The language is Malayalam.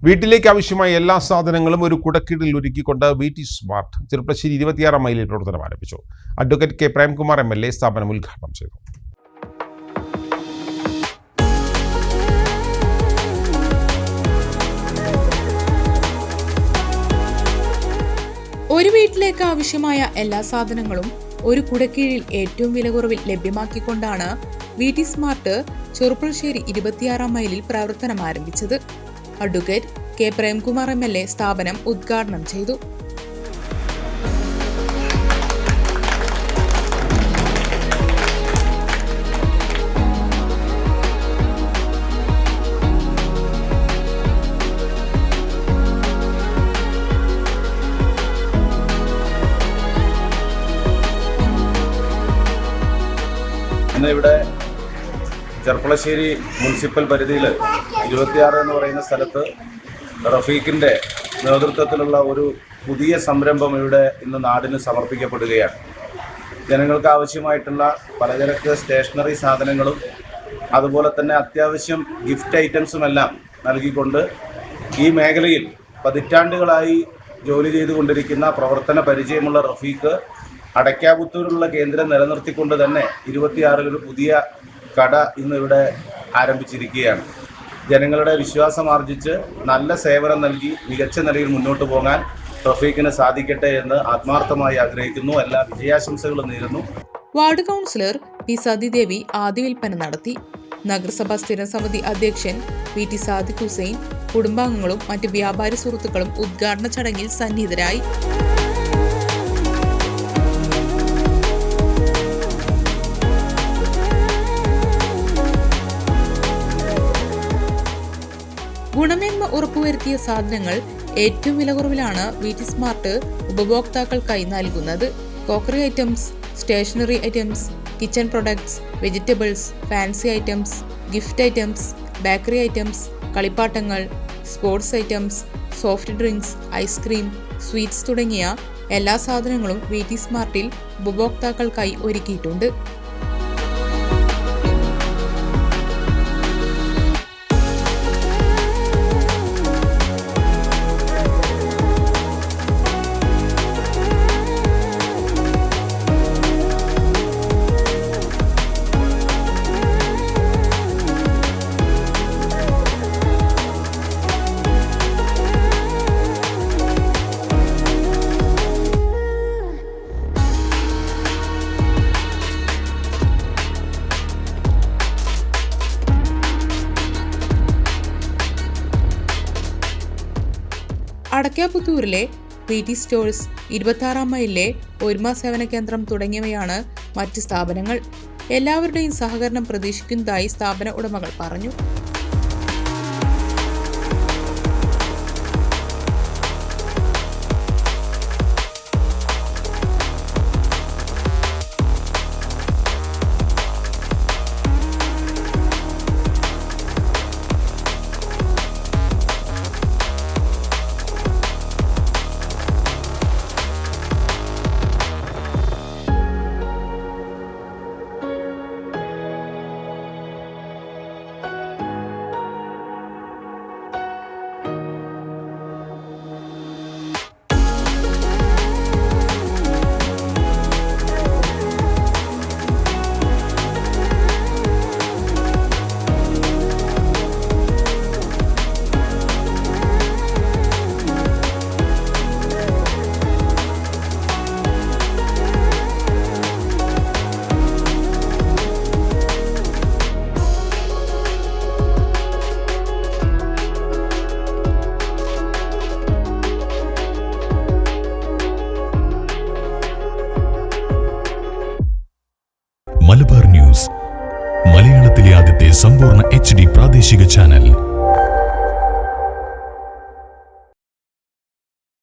വീട്ടിലേക്ക് ആവശ്യമായ എല്ലാ സാധനങ്ങളും ഒരു കുടക്കീഴിൽ ഒരുക്കിക്കൊണ്ട് VT സ്മാർട്ട് ചെറുപ്പശ്ശേരി 26 മൈലിൽ പ്രവർത്തനം ആരംഭിച്ചു. അഡ്വക്കേറ്റ് കെ പ്രേംകുമാർ MLA സ്ഥാപനം ഉദ്ഘാടനം ചെയ്തു. ഒരു വീട്ടിലേക്ക് ആവശ്യമായ എല്ലാ സാധനങ്ങളും ഒരു കുടക്കീഴിൽ ഏറ്റവും വിലകുറവിൽ ലഭ്യമാക്കിക്കൊണ്ടാണ് VT സ്മാർട്ട് ചെറുപ്പശ്ശേരി 26 മൈലിൽ പ്രവർത്തനം ആരംഭിച്ചത്. അഡ്വക്കേറ്റ് കെ പ്രേംകുമാർ MLA സ്ഥാപനം ഉദ്ഘാടനം ചെയ്തു. ഇന്ന് ഇവിടെ ചെർപ്പളശ്ശേരി മുനിസിപ്പൽ പരിധിയിൽ 26 എന്ന് പറയുന്ന സ്ഥലത്ത് റഫീഖിൻ്റെ നേതൃത്വത്തിലുള്ള ഒരു പുതിയ സംരംഭം ഇവിടെ ഇന്ന് നാടിന് സമർപ്പിക്കപ്പെടുകയാണ്. ജനങ്ങൾക്ക് ആവശ്യമായിട്ടുള്ള പലചരക്ക് സ്റ്റേഷനറി സാധനങ്ങളും അതുപോലെ തന്നെ അത്യാവശ്യം ഗിഫ്റ്റ് ഐറ്റംസുമെല്ലാം നൽകിക്കൊണ്ട് ഈ മേഖലയിൽ പതിറ്റാണ്ടുകളായി ജോലി ചെയ്തുകൊണ്ടിരിക്കുന്ന പ്രവർത്തന പരിചയമുള്ള റഫീഖ് അടയ്ക്കാപുത്തൂരിലുള്ള കേന്ദ്രം നിലനിർത്തിക്കൊണ്ട് തന്നെ 26 ഒരു പുതിയ കട ഇന്ന് ഇവിടെ ആരംഭിച്ചിരിക്കുകയാണ്. ജനങ്ങളുടെ വിശ്വാസം ആർജിച്ച് നല്ല സേവനം നൽകി മികച്ച നിലയിൽ മുന്നോട്ട് പോകാൻ റഫീഖിന് സാധിക്കട്ടെ എന്ന് ആത്മാർത്ഥമായി ആഗ്രഹിക്കുന്നു. എല്ലാ വിജയാശംസകളും നേരുന്നു. വാർഡ് കൗൺസിലർ പി സതിദേവി ആദ്യ വിൽപ്പന നടത്തി. നഗരസഭാ സ്ഥിരം സമിതി അധ്യക്ഷൻ VT സാദിഖ് ഹുസൈൻ, കുടുംബാംഗങ്ങളും മറ്റ് വ്യാപാരി സുഹൃത്തുക്കളും ഉദ്ഘാടന ചടങ്ങിൽ സന്നിഹിതരായി. ഗുണമേന്മ ഉറപ്പുവരുത്തിയ സാധനങ്ങൾ ഏറ്റവും വിലകുറവിലാണ് VT സ്മാർട്ട് ഉപഭോക്താക്കൾക്കായി നൽകുന്നത്. Crockery items, stationery items, kitchen products, vegetables, fancy items, gift items, bakery items, കളിപ്പാട്ടങ്ങൾ, sports items, soft drinks, ice cream, sweets തുടങ്ങിയ എല്ലാ സാധനങ്ങളും VT സ്മാർട്ടിൽ ഉപഭോക്താക്കൾക്കായി ഒരുക്കിയിട്ടുണ്ട്. അടയ്ക്കാപുത്തൂരിലെ VT സ്റ്റോഴ്സ്, 26 മൈലിലെ ഒരുമ സേവന കേന്ദ്രം തുടങ്ങിയവയാണ് മറ്റ് സ്ഥാപനങ്ങൾ. എല്ലാവരുടെയും സഹകരണം പ്രതീക്ഷിക്കുന്നതായി സ്ഥാപന ഉടമകൾ പറഞ്ഞു. മലബാർ ന്യൂസ്, മലയാളത്തിലെ ആദ്യത്തെ സമ്പൂർണ്ണ HD പ്രാദേശിക ചാനൽ.